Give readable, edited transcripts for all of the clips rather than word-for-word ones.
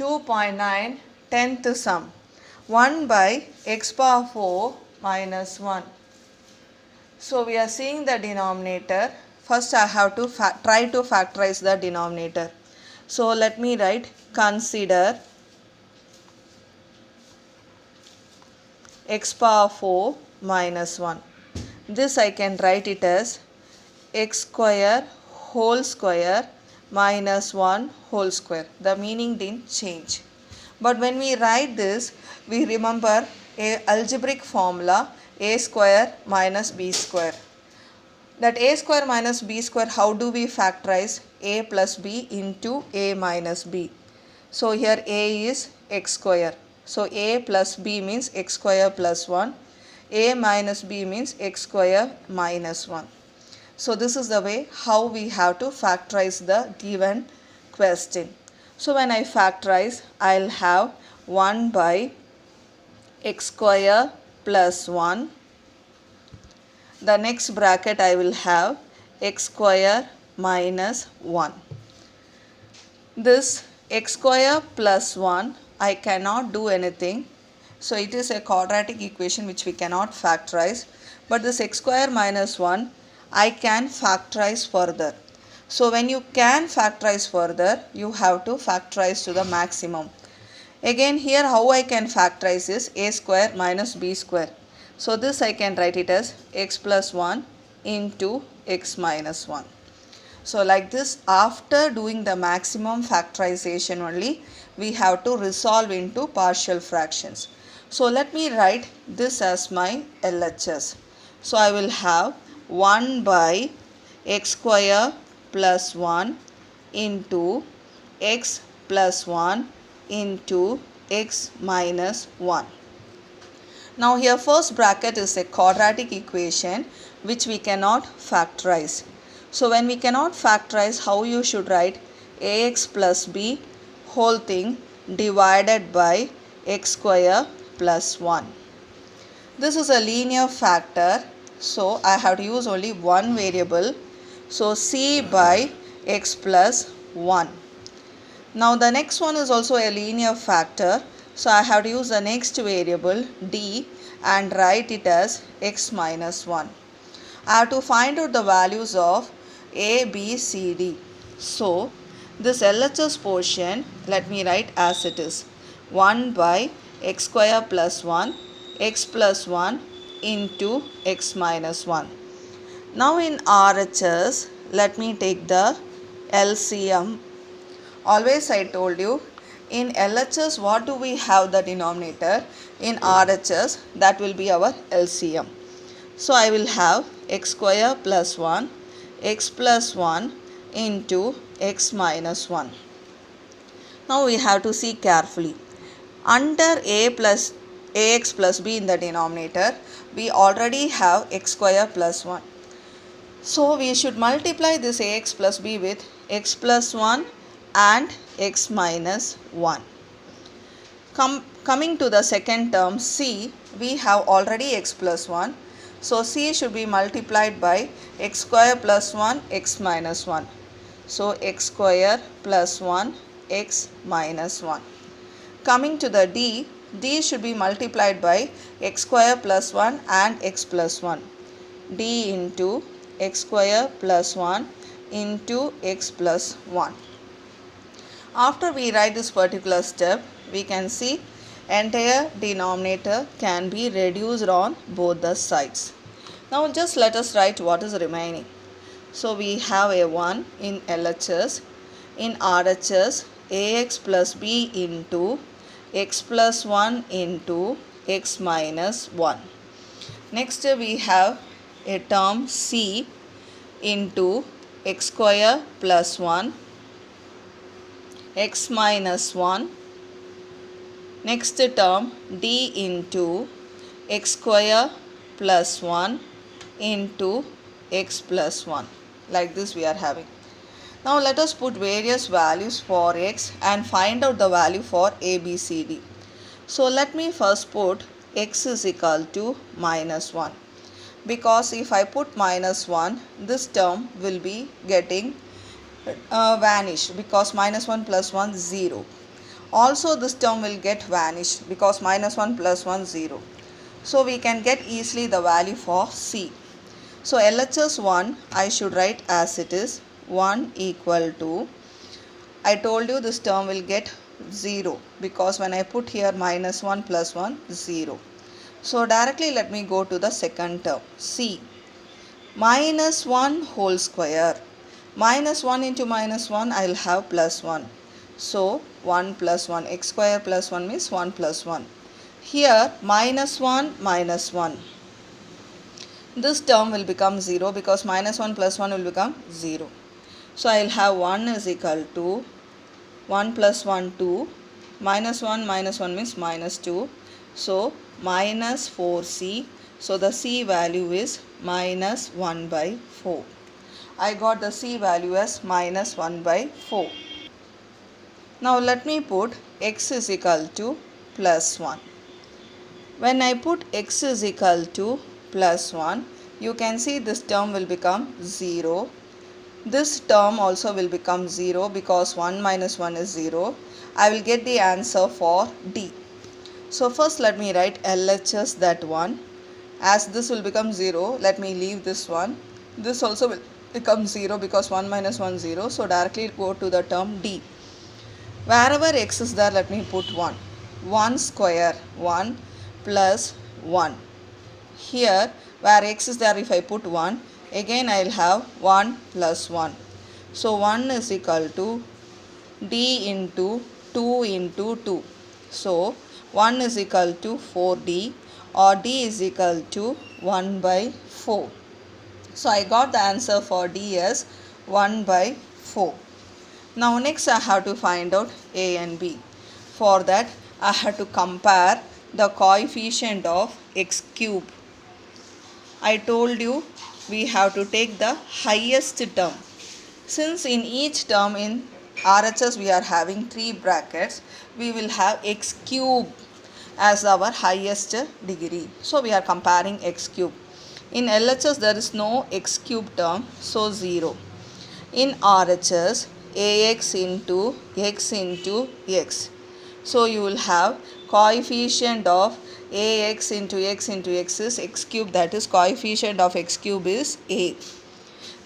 2.9 tenth sum 1 by x power 4 minus 1. So we are seeing the denominator. First I have to try to factorize the denominator. So let me write consider x power 4 minus 1. This I can write it as x square whole square minus 1 whole square. The meaning didn't change. But when we write this, we remember a algebraic formula a square minus b square. That a square minus b square, how do we factorize? A plus b into a minus b. So here a is x square. So a plus b means x square plus 1. A minus b means x square minus 1. So this is the way how we have to factorize the given question. So when I factorize, I'll have 1 by x square plus 1. The next bracket I will have x square minus 1. This x square plus 1, I cannot do anything. So it is a quadratic equation which we cannot factorize. But this x square minus 1, I can factorize further. So when you can factorize further, you have to factorize to the maximum. Again here how I can factorize is a square minus b square. So this I can write it as x plus 1 into x minus 1. So like this, after doing the maximum factorization only, we have to resolve into partial fractions. So let me write this as my LHS. So I will have 1 by x square plus 1 into x plus 1 into x minus 1. Now here first bracket is a quadratic equation which we cannot factorize. So when we cannot factorize, how you should write ax plus b whole thing divided by x square plus 1. This is a linear factor, so I have to use only one variable. So c by x plus 1. Now the next one is also a linear factor, so I have to use the next variable d and write it as x minus 1. I have to find out the values of a, b, c, d. So this LHS portion, let me write as it is 1 by x square plus 1 x plus 1 into x minus 1. Now in RHS, let me take the LCM. Always I told you, in LHS what do we have the denominator? In RHS that will be our LCM. So I will have x square plus 1 x plus 1 into x minus 1. Now we have to see carefully. Under ax plus b in the denominator, we already have x square plus 1. So we should multiply this ax plus b with x plus 1 and x minus 1. Coming to the second term c, we have already x plus 1. So c should be multiplied by x square plus 1 x minus 1. So x square plus 1 x minus 1. Coming to the d, d should be multiplied by x square plus 1 and x plus 1. d into x square plus 1 into x plus 1. After we write this particular step, we can see entire denominator can be reduced on both the sides. Now just let us write what is remaining. So we have a 1 in LHS. In RHS, ax plus b into x plus 1 into x minus 1. Next we have a term c into x square plus 1 x minus 1. Next term d into x square plus 1 into x plus 1. Like this we are having. Now let us put various values for x and find out the value for a, b, c, d. So let me first put x is equal to minus 1. Because if I put minus 1, this term will be getting vanished because minus 1 plus 1 0. Also this term will get vanished because minus 1 plus 1 0. So we can get easily the value for C. So LHS 1 I should write as it is 1 equal to, I told you this term will get 0 because when I put here minus 1 plus 1 0. So directly let me go to the second term C. Minus 1 whole square. Minus 1 into minus 1 I will have plus 1. So 1 plus 1, x square plus 1 means 1 plus 1. Here minus 1 minus 1. This term will become 0 because minus 1 plus 1 will become 0. So I will have 1 is equal to 1 plus 1 2, minus 1 means minus 2. So minus 4c. So the c value is minus 1 by 4. I got the c value as minus 1 by 4. Now let me put x is equal to plus 1. When I put x is equal to plus 1, you can see this term will become 0. This term also will become 0 because 1 minus 1 is 0. I will get the answer for D. So first let me write LHS that one. As this will become 0, let me leave this one. This also will become 0 because 1 minus 1 0. So directly go to the term D. Wherever x is there, let me put 1. 1 square 1 plus 1. Here where x is there, if I put 1, again I will have 1 plus 1. So 1 is equal to d into 2 into 2. So 1 is equal to 4d or d is equal to 1 by 4. So I got the answer for d as 1 by 4. Now next I have to find out a and b. For that I have to compare the coefficient of x cube. I told you we have to take the highest term. Since in each term in RHS we are having 3 brackets, we will have x cube as our highest degree. So we are comparing x cube. In LHS there is no x cube term, so 0. In RHS, ax into x into x. So you will have coefficient of ax into x is x cube, that is coefficient of x cube is a.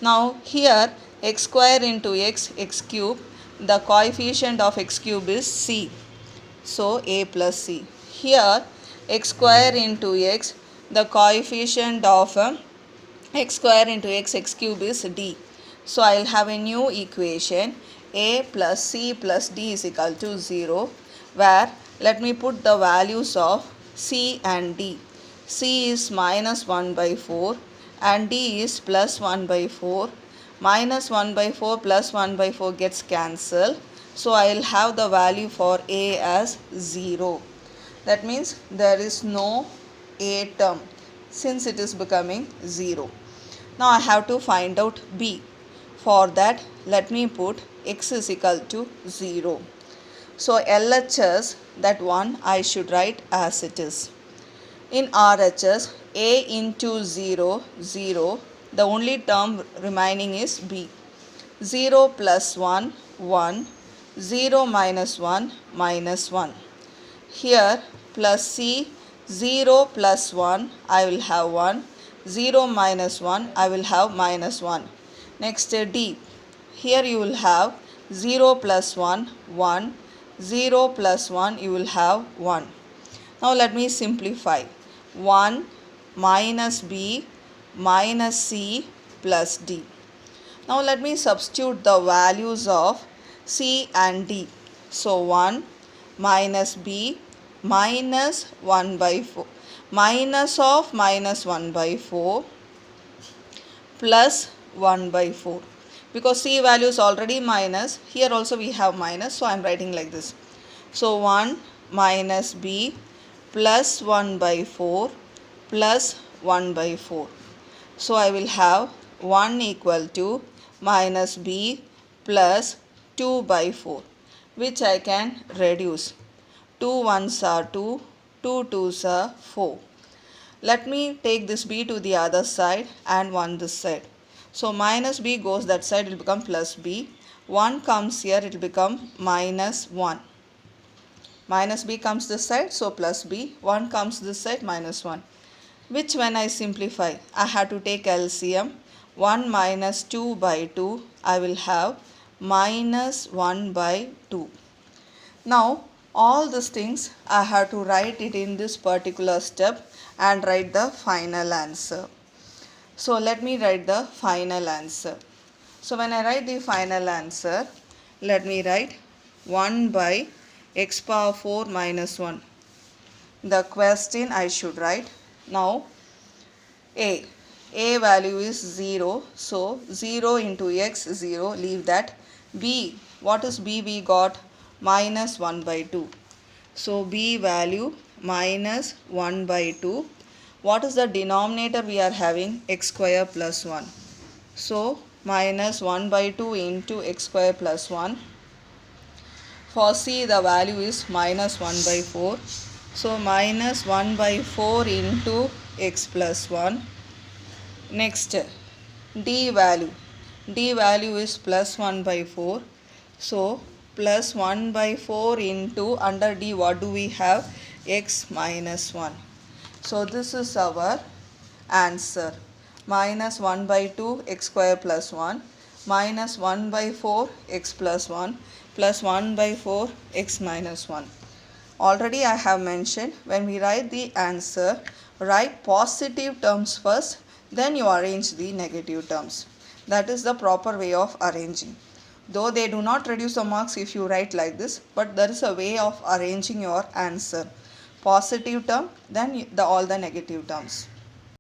Now here x square into x cube, the coefficient of x cube is c. So a plus c. Here x square into x, the coefficient of x square into x cube is d. So I will have a new equation a plus c plus d is equal to 0, where let me put the values of c and d. C is minus 1 by 4 and d is plus 1 by 4. Minus 1 by 4 plus 1 by 4 gets cancelled. So I will have the value for a as 0. That means there is no a term since it is becoming 0. Now I have to find out b. For that let me put x is equal to 0. So LHS, that one I should write as it is. In RHS, a into 0, 0. The only term remaining is b. 0 plus 1, 1. 0 minus 1, minus 1. Here plus c, 0 plus 1, I will have 1. 0 minus 1, I will have minus 1. Next d. Here you will have 0 plus 1, 1. 0 plus 1, you will have 1. Now let me simplify. 1 minus b minus c plus d. Now let me substitute the values of c and d. So 1 minus b minus 1 by 4 minus of minus 1 by 4 plus 1 by 4. Because c value is already minus, here also we have minus, so I am writing like this. So 1 minus b plus 1 by 4 plus 1 by 4. So I will have 1 equal to minus b plus 2 by 4, which I can reduce. 2 1s are 2, 2 2s are 4. Let me take this b to the other side and 1 this side. So minus b goes that side, it will become plus b. 1 comes here, it will become minus 1. Minus b comes this side, so plus b. 1 comes this side, minus 1. Which when I simplify, I have to take LCM. 1 minus 2 by 2, I will have minus 1 by 2. Now, all these things I have to write it in this particular step and write the final answer. So, let me write the final answer. So, when I write the final answer, let me write 1 by x power 4 minus 1. The question I should write. Now, a value is 0, so 0 into x 0, leave that. B, what is b we got? Minus 1 by 2. So b value minus 1 by 2. What is the denominator we are having? X square plus 1. So minus 1 by 2 into x square plus 1. For C the value is minus 1 by 4. So minus 1 by 4 into x plus 1. Next, D value. D value is plus 1 by 4. So plus 1 by 4 into under D what do we have? X minus 1. So this is our answer. Minus 1 by 2 x square plus 1 minus 1 by 4 x plus 1 plus 1 by 4 x minus 1. Already I have mentioned, when we write the answer, write positive terms first, then you arrange the negative terms. That is the proper way of arranging. Though they do not reduce the marks if you write like this, but there is a way of arranging your answer. Positive term, then all the negative terms.